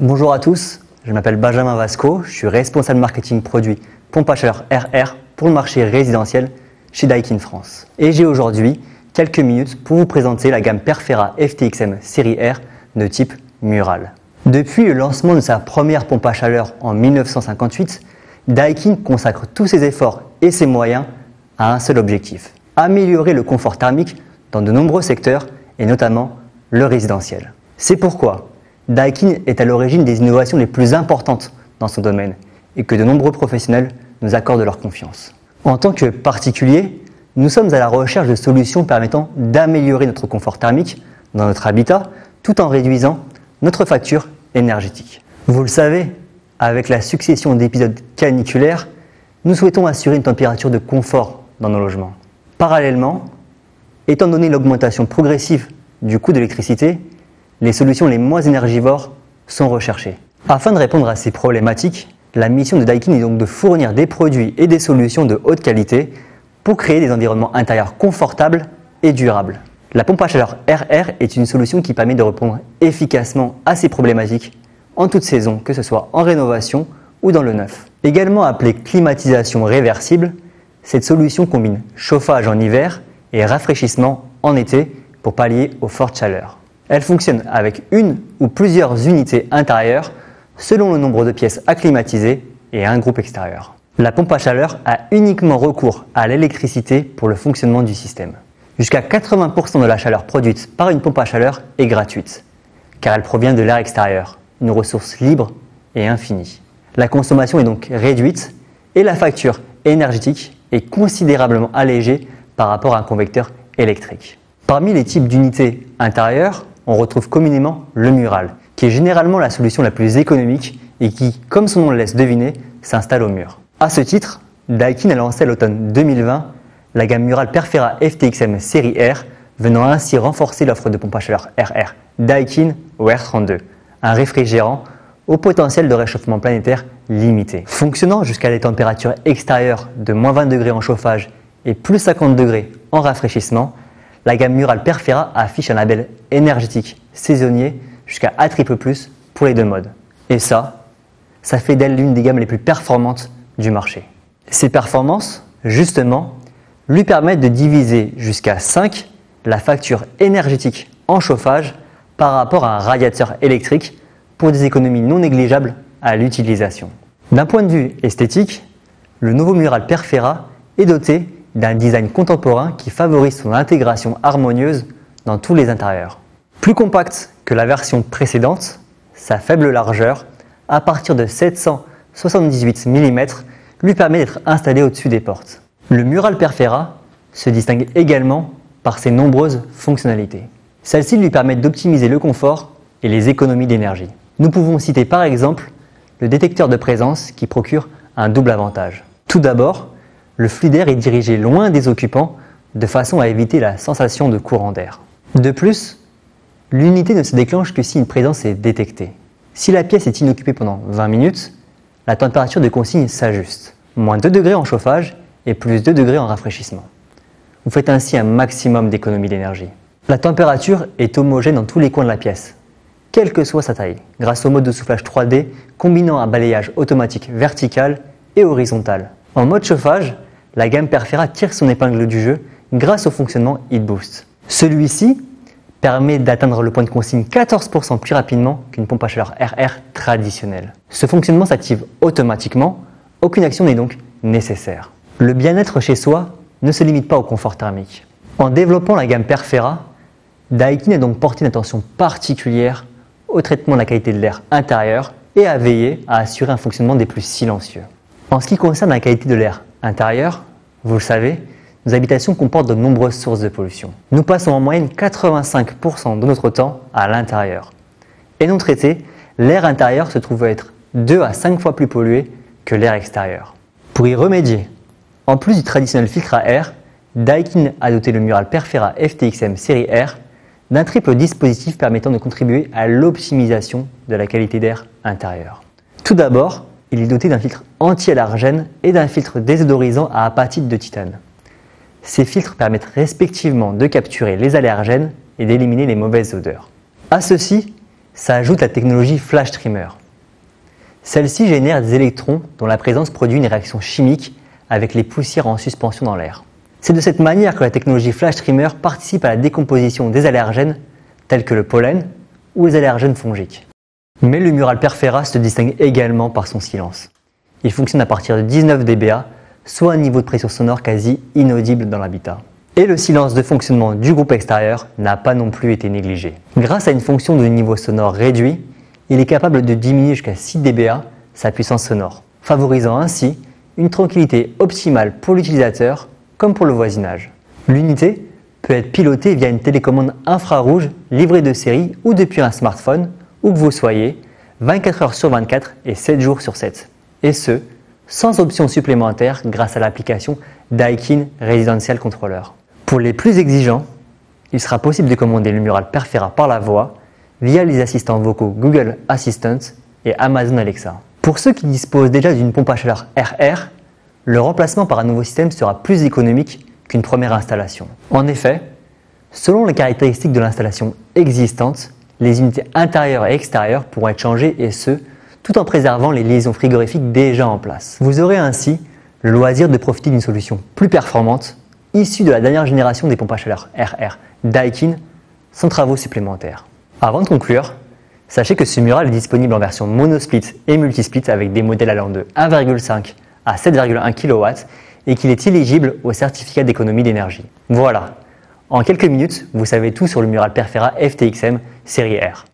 Bonjour à tous, je m'appelle Benjamin Vasco, je suis responsable marketing produit pompe à chaleur RR pour le marché résidentiel chez Daikin France. Et j'ai aujourd'hui quelques minutes pour vous présenter la gamme Perfera FTXM série R de type mural. Depuis le lancement de sa première pompe à chaleur en 1958, Daikin consacre tous ses efforts et ses moyens à un seul objectif: améliorer le confort thermique dans de nombreux secteurs et notamment le résidentiel. C'est pourquoi Daikin est à l'origine des innovations les plus importantes dans son domaine et que de nombreux professionnels nous accordent leur confiance. En tant que particulier, nous sommes à la recherche de solutions permettant d'améliorer notre confort thermique dans notre habitat tout en réduisant notre facture énergétique. Vous le savez, avec la succession d'épisodes caniculaires, nous souhaitons assurer une température de confort dans nos logements. Parallèlement, étant donné l'augmentation progressive du coût de l'électricité, les solutions les moins énergivores sont recherchées. Afin de répondre à ces problématiques, la mission de Daikin est donc de fournir des produits et des solutions de haute qualité pour créer des environnements intérieurs confortables et durables. La pompe à chaleur RR est une solution qui permet de répondre efficacement à ces problématiques en toute saison, que ce soit en rénovation ou dans le neuf. Également appelée climatisation réversible, cette solution combine chauffage en hiver et rafraîchissement en été pour pallier aux fortes chaleurs. Elle fonctionne avec une ou plusieurs unités intérieures selon le nombre de pièces à climatiser et un groupe extérieur. La pompe à chaleur a uniquement recours à l'électricité pour le fonctionnement du système. Jusqu'à 80% de la chaleur produite par une pompe à chaleur est gratuite, car elle provient de l'air extérieur, une ressource libre et infinie. La consommation est donc réduite et la facture énergétique est considérablement allégée par rapport à un convecteur électrique. Parmi les types d'unités intérieures, on retrouve communément le mural, qui est généralement la solution la plus économique et qui, comme son nom le laisse deviner, s'installe au mur. À ce titre, Daikin a lancé à l'automne 2020 la gamme mural Perfera FTXM série R, venant ainsi renforcer l'offre de pompe à chaleur RR Daikin au R32, un réfrigérant au potentiel de réchauffement planétaire limité. Fonctionnant jusqu'à des températures extérieures de -20 degrés en chauffage et +50 degrés en rafraîchissement, la gamme mural Perfera affiche un label énergétique saisonnier jusqu'à A+ pour les deux modes. Et ça fait d'elle l'une des gammes les plus performantes du marché. Ces performances, justement, lui permettent de diviser jusqu'à 5 la facture énergétique en chauffage par rapport à un radiateur électrique pour des économies non négligeables à l'utilisation. D'un point de vue esthétique, le nouveau mural Perfera est doté d'un design contemporain qui favorise son intégration harmonieuse dans tous les intérieurs. Plus compact que la version précédente, sa faible largeur, à partir de 778 mm, lui permet d'être installé au-dessus des portes. Le mural Perfera se distingue également par ses nombreuses fonctionnalités. Celles-ci lui permettent d'optimiser le confort et les économies d'énergie. Nous pouvons citer par exemple le détecteur de présence qui procure un double avantage. Tout d'abord, le flux d'air est dirigé loin des occupants de façon à éviter la sensation de courant d'air. De plus, l'unité ne se déclenche que si une présence est détectée. Si la pièce est inoccupée pendant 20 minutes, la température de consigne s'ajuste. -2 degrés en chauffage et +2 degrés en rafraîchissement. Vous faites ainsi un maximum d'économie d'énergie. La température est homogène dans tous les coins de la pièce, quelle que soit sa taille, grâce au mode de soufflage 3D combinant un balayage automatique vertical et horizontal. En mode chauffage, la gamme Perfera tire son épingle du jeu grâce au fonctionnement Heat Boost. Celui-ci permet d'atteindre le point de consigne 14% plus rapidement qu'une pompe à chaleur RR traditionnelle. Ce fonctionnement s'active automatiquement, aucune action n'est donc nécessaire. Le bien-être chez soi ne se limite pas au confort thermique. En développant la gamme Perfera, Daikin a donc porté une attention particulière au traitement de la qualité de l'air intérieur et a veillé à assurer un fonctionnement des plus silencieux. En ce qui concerne la qualité de l'air intérieur, vous le savez, nos habitations comportent de nombreuses sources de pollution. Nous passons en moyenne 85% de notre temps à l'intérieur. Et non traité, l'air intérieur se trouve être 2 à 5 fois plus pollué que l'air extérieur. Pour y remédier, en plus du traditionnel filtre à air, Daikin a doté le mural Perfera FTXM série R d'un triple dispositif permettant de contribuer à l'optimisation de la qualité d'air intérieur. Tout d'abord, il est doté d'un filtre anti-allergène et d'un filtre désodorisant à apatite de titane. Ces filtres permettent respectivement de capturer les allergènes et d'éliminer les mauvaises odeurs. À ceci s'ajoute la technologie Flash Trimmer. Celle-ci génère des électrons dont la présence produit une réaction chimique avec les poussières en suspension dans l'air. C'est de cette manière que la technologie Flash Trimmer participe à la décomposition des allergènes tels que le pollen ou les allergènes fongiques. Mais le mural Perfera se distingue également par son silence. Il fonctionne à partir de 19 dBA, soit un niveau de pression sonore quasi inaudible dans l'habitat. Et le silence de fonctionnement du groupe extérieur n'a pas non plus été négligé. Grâce à une fonction de niveau sonore réduit, il est capable de diminuer jusqu'à 6 dBA sa puissance sonore, favorisant ainsi une tranquillité optimale pour l'utilisateur comme pour le voisinage. L'unité peut être pilotée via une télécommande infrarouge livrée de série ou depuis un smartphone, où que vous soyez, 24 heures sur 24 et 7 jours sur 7. Et ce, sans option supplémentaire grâce à l'application Daikin Residential Controller. Pour les plus exigeants, il sera possible de commander le mural Perfera par la voix via les assistants vocaux Google Assistant et Amazon Alexa. Pour ceux qui disposent déjà d'une pompe à chaleur RR, le remplacement par un nouveau système sera plus économique qu'une première installation. En effet, selon les caractéristiques de l'installation existante, les unités intérieures et extérieures pourront être changées et ce, tout en préservant les liaisons frigorifiques déjà en place. Vous aurez ainsi le loisir de profiter d'une solution plus performante, issue de la dernière génération des pompes à chaleur RR Daikin, sans travaux supplémentaires. Avant de conclure, sachez que ce mural est disponible en version monosplit et multisplit avec des modèles allant de 1,5 à 7,1 kW et qu'il est éligible au certificat d'économie d'énergie. Voilà, en quelques minutes, vous savez tout sur le mural Perfera FTXM série R.